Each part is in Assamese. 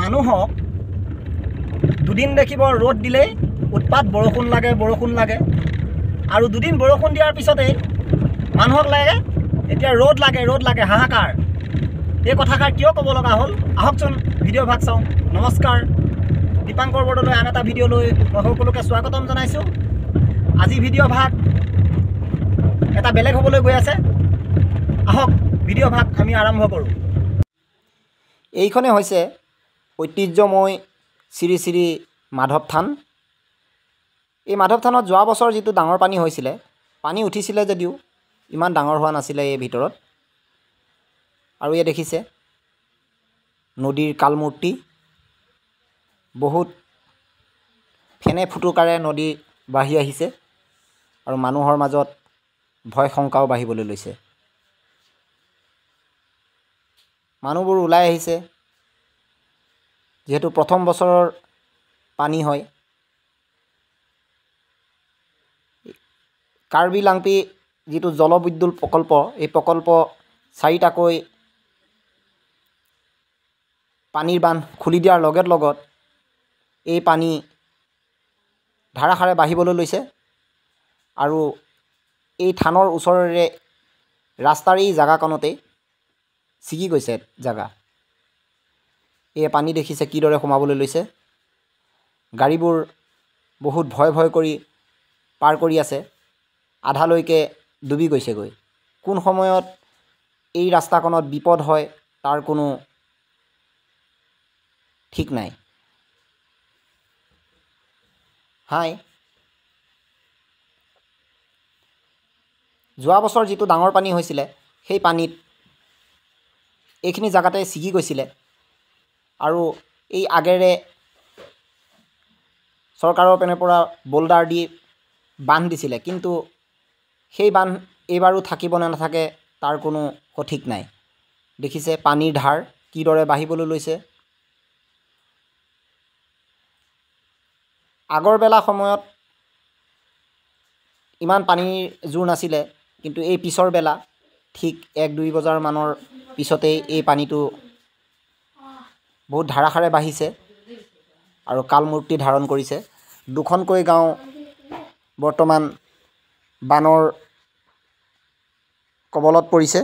মানুহক দুদিন দেখিব ৰ'দ দিলেই উৎপাত বৰষুণ লাগে আৰু দুদিন বৰষুণ দিয়াৰ পিছতেই মানুহক লাগে এতিয়া ৰ'দ লাগে হাহাকাৰ। এই কথাষাৰ কিয় ক'ব লগা হ'ল আহকচোন ভিডিঅ' ভাগ চাওঁ। নমস্কাৰ, দীপাংকৰ বৰদলৈ আন এটা ভিডিঅ' লৈ মই সকলোকে স্বাগতম জনাইছোঁ। আজি ভিডিঅ' ভাগ এটা বেলেগ হ'বলৈ গৈ আছে। আহক ভিডিঅ' ভাগ আমি আৰম্ভ কৰোঁ। এইখনে হৈছে ঐতিহ্যময় শ্ৰী শ্ৰী মাধৱ থান। এই মাধৱ থানত যোৱা বছৰ যিটো ডাঙৰ পানী হৈছিলে, পানী উঠিছিলে যদিও ইমান ডাঙৰ হোৱা নাছিলে এই ভিতৰত। আৰু এই দেখিছে নদীৰ কালমূৰ্তি, বহুত ফেনে ফুটুকাৰে নদী বাঢ়ি আহিছে আৰু মানুহৰ মাজত ভয় শংকাও বাঢ়িবলৈ লৈছে। মানুহবোৰ ওলাই আহিছে, যিহেতু প্ৰথম বছৰৰ পানী হয়। কাৰ্বি লাংপি যিটো জলবিদ্যুৎ প্ৰকল্প, এই প্ৰকল্প 4টাকৈ পানীৰ বান্ধ খুলি দিয়াৰ লগত এই পানী ধাৰাসাৰে বাঢ়িবলৈ লৈছে আৰু এই থানৰ ওচৰৰে ৰাস্তাৰ এই জাগাকণতেই ছিগি গৈছে জাগা। এই পানী দেখিছে কিদৰে সোমাবলৈ লৈছে। গাড়ীবোৰ বহুত ভয় কৰি পাৰ কৰি আছে, আধালৈকে ডুবি গৈছেগৈ। কোন সময়ত এই ৰাস্তাখনত বিপদ হয় তাৰ কোনো ঠিক নাই। হাই, যোৱা বছৰ যিটো ডাঙৰ পানী হৈছিলে সেই পানীত এইখিনি জাগাতে ছিগি গৈছিলে আৰু এই আগেৰে চৰকাৰৰ পিনৰ পৰা বোল্ডাৰ দি বান্ধ দিছিলে, কিন্তু সেই বান্ধ এইবাৰো থাকিব নে নাথাকে তাৰ কোনো সঠিক নাই। দেখিছে পানীৰ ধাৰ কিদৰে বাঢ়িবলৈ লৈছে। আগৰ বেলা সময়ত ইমান পানীৰ জোৰ নাছিলে, কিন্তু এই পিছৰ বেলা ঠিক 1-2 বজাৰ মানৰ পিছতেই এই পানীটো বহুত ধাৰাসাৰে বাঢ়িছে আৰু কালমূৰ্তি ধাৰণ কৰিছে। 2খনকৈ গাঁও বৰ্তমান বানৰ কবলত পৰিছে।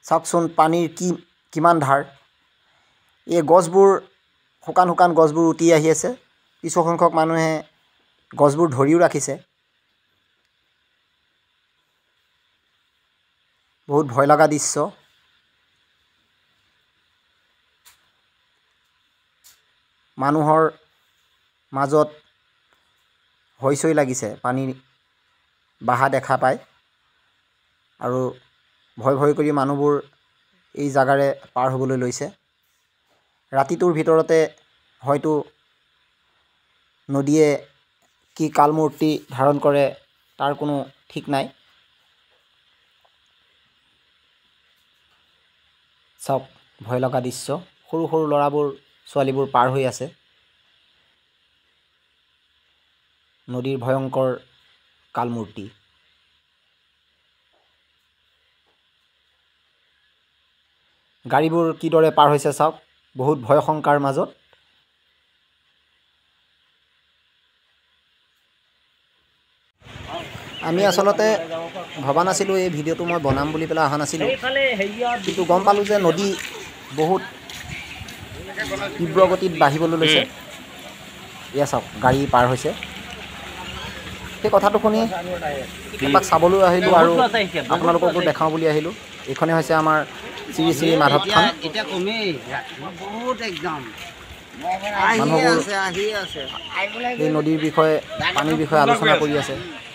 চাওকচোন পানীৰ কিমান ধাৰ। এই গছবোৰ শুকান গছবোৰ উটি আহি আছে। কিছুসংখ্যক মানুহে গছবোৰ ধৰিও ৰাখিছে। বহুত ভয় লগা দৃশ্য। মানুহৰ মাজত হৈচৈ লাগিছে পানী বাহা দেখা পায় আৰু ভয় কৰি মানুহবোৰ এই জাগাৰে পাৰ হ'বলৈ লৈছে। ৰাতিটোৰ ভিতৰতে হয়তো নদীয়ে কি কালমূৰ্তি ধাৰণ কৰে তাৰ কোনো ঠিক নাই। চাওক ভয় লগা দৃশ্য। সৰু ল'ৰাবোৰ ছোৱালীবোৰ পাৰ হৈ আছে। নদীৰ ভয়ংকৰ কালমূৰ্তি। গাড়ীবোৰ কিদৰে পাৰ হৈছে চাওক, বহুত ভয় শংকাৰ মাজত। আমি আচলতে ভবা নাছিলোঁ এই ভিডিঅ'টো মই বনাম বুলি পেলাই অহা নাছিলোঁ, কিন্তু গম পালোঁ যে নদী বহুত তীব্ৰ গতিত বাঢ়িবলৈ লৈছে। এয়া চাওক গাড়ী পাৰ হৈছে। সেই কথাটো শুনি এপাক চাবলৈ আহিলোঁ আৰু আপোনালোককো দেখাওঁ বুলি আহিলোঁ। এইখনে হৈছে আমাৰ শ্ৰী শ্ৰী মাধৱ থান। মানুহবোৰ এই নদীৰ বিষয়ে, পানীৰ বিষয়ে আলোচনা কৰি আছে।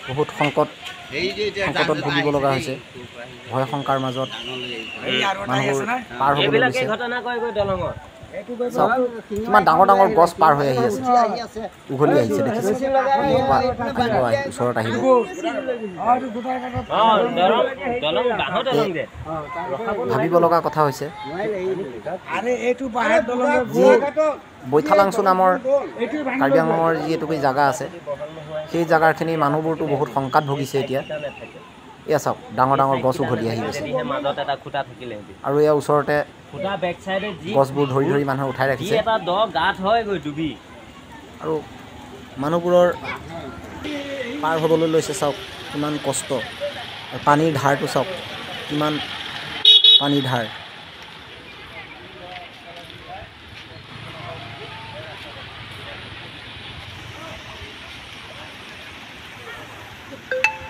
বহুত সংকটত ভুগিব লগা হৈছে। ভয় শংকাৰ মাজত মানুহবোৰ পাৰ হ'বলৈ লৈছে। চাওক কিমান ডাঙৰ গছ পাৰ হৈ আহি আছে, উঘলি আহিছে দেখিছে। ওচৰত আহিব। ভাবিব লগা কথা হৈছে, যি বৈঠালাংচু নামৰ কাৰ্বি আংলঙৰ যি এটুকুৰি জাগা আছে, সেই জাগাৰখিনি মানুহবোৰতো বহুত শংকাত ভুগিছে এতিয়া। এয়া চাওক ডাঙৰ ডাঙৰ গছ উঘলি আহি গৈছে মাজত এটা খুঁটা থাকিলে আৰু ইয়াৰ ওচৰতে খুঁটা বেক চাইডে যি গছবোৰ ধৰি ধৰি মানুহে উঠাই ৰাখিছে এটা দ গাঁত হয় গৈ ডুবি আৰু মানুহবোৰৰ পাৰ হ'বলৈ লৈছে চাওক কিমান কষ্ট আৰু পানীৰ ধাৰটো চাওক কিমান পানীৰ ধাৰ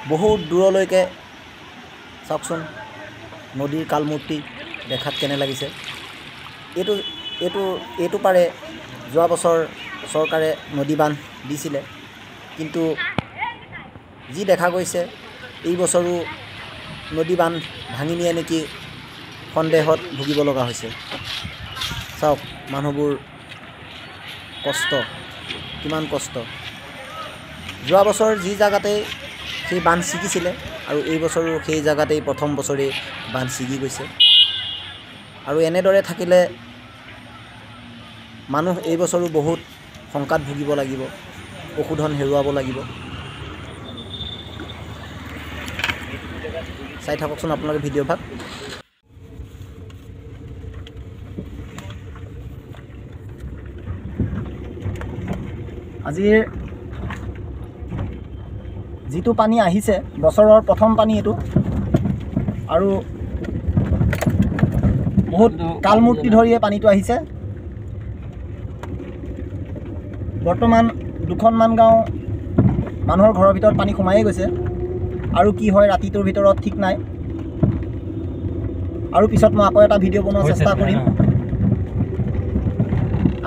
বহুত দূৰলৈকে চাওকচোন নদীৰ কালমূৰ্তি দেখাত কেনে লাগিছে এইটো পাৰে যোৱা বছৰ চৰকাৰে নদী বান্ধ দিছিলে কিন্তু যি দেখা গৈছে এই বছৰো নদী বান্ধ ভাঙি নিয়ে নেকি সন্দেহত ভুগিব লগা হৈছে চাওক মানুহবোৰ কষ্ট কিমান কষ্ট যোৱা বছৰ যি জাগাতেই সেই বান্ধ ছিগিছিলে আৰু এই বছৰো সেই জাগাতেই প্ৰথম বছৰেই বান্ধ ছিগি গৈছে আৰু এনেদৰে থাকিলে মানুহ এই বছৰো বহুত শংকাত ভুগিব লাগিব পশুধন হেৰুৱাব লাগিব চাই থাককচোন আপোনালোকে ভিডিঅ' ভাগ আজিৰ যিটো পানী আহিছে বছৰৰ প্ৰথম পানী এইটো আৰু বহুত কালমূৰ্তি ধৰিয়ে পানীটো আহিছে বৰ্তমান দুখনমান গাঁও মানুহৰ ঘৰৰ ভিতৰত পানী সোমায়ে গৈছে আৰু কি হয় ৰাতিটোৰ ভিতৰত ঠিক নাই আৰু পিছত মই আকৌ এটা ভিডিঅ' বনোৱাৰ চেষ্টা কৰিম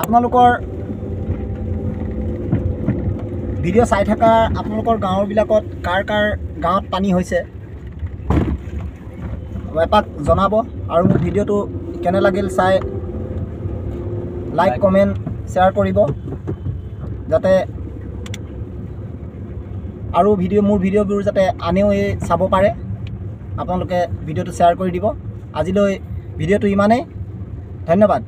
আপোনালোকৰ ভিডিঅ' চাই থকা আপোনালোকৰ গাঁৱৰবিলাকত কাৰ গাঁৱত পানী হৈছে এপাক জনাব আৰু মোৰ ভিডিঅ'টো কেনে লাগিল চাই লাইক কমেণ্ট শ্বেয়াৰ কৰিব যাতে আৰু মোৰ ভিডিঅ'বোৰ যাতে আনেও চাব পাৰে আপোনালোকে ভিডিঅ'টো শ্বেয়াৰ কৰি দিব আজিলৈ ভিডিঅ'টো ইমানেই ধন্যবাদ